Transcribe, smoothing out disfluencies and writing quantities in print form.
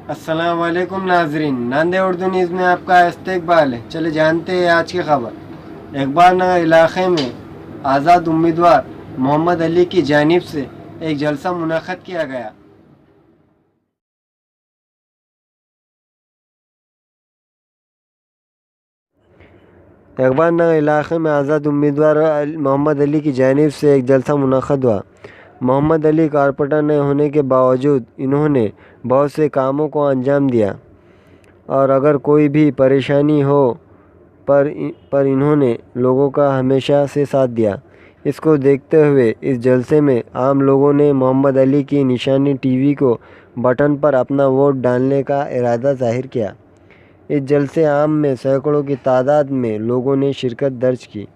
अस्सलाम वालेकुम नाजरीन, नांदे उर्दू न्यूज़ में आपका इस्तकबाल है। चले जानते हैं आज की खबर। इकबाल नगर इलाके में आज़ाद उम्मीदवार मोहम्मद अली की जानिब से एक जलसा मुनक़्क़द किया गया। इकबाल नगर इलाके में आज़ाद उम्मीदवार मोहम्मद अली की जानिब से एक जलसा मुनक़्क़द हुआ। मोहम्मद अली कारपोरेटर न होने के बावजूद इन्होंने बहुत से कामों को अंजाम दिया और अगर कोई भी परेशानी हो पर इन्होंने लोगों का हमेशा से साथ दिया। इसको देखते हुए इस जलसे में आम लोगों ने मोहम्मद अली की निशानी टीवी को बटन पर अपना वोट डालने का इरादा ज़ाहिर किया। इस जलसे आम में सैकड़ों की तादाद में लोगों ने शिरकत दर्ज की।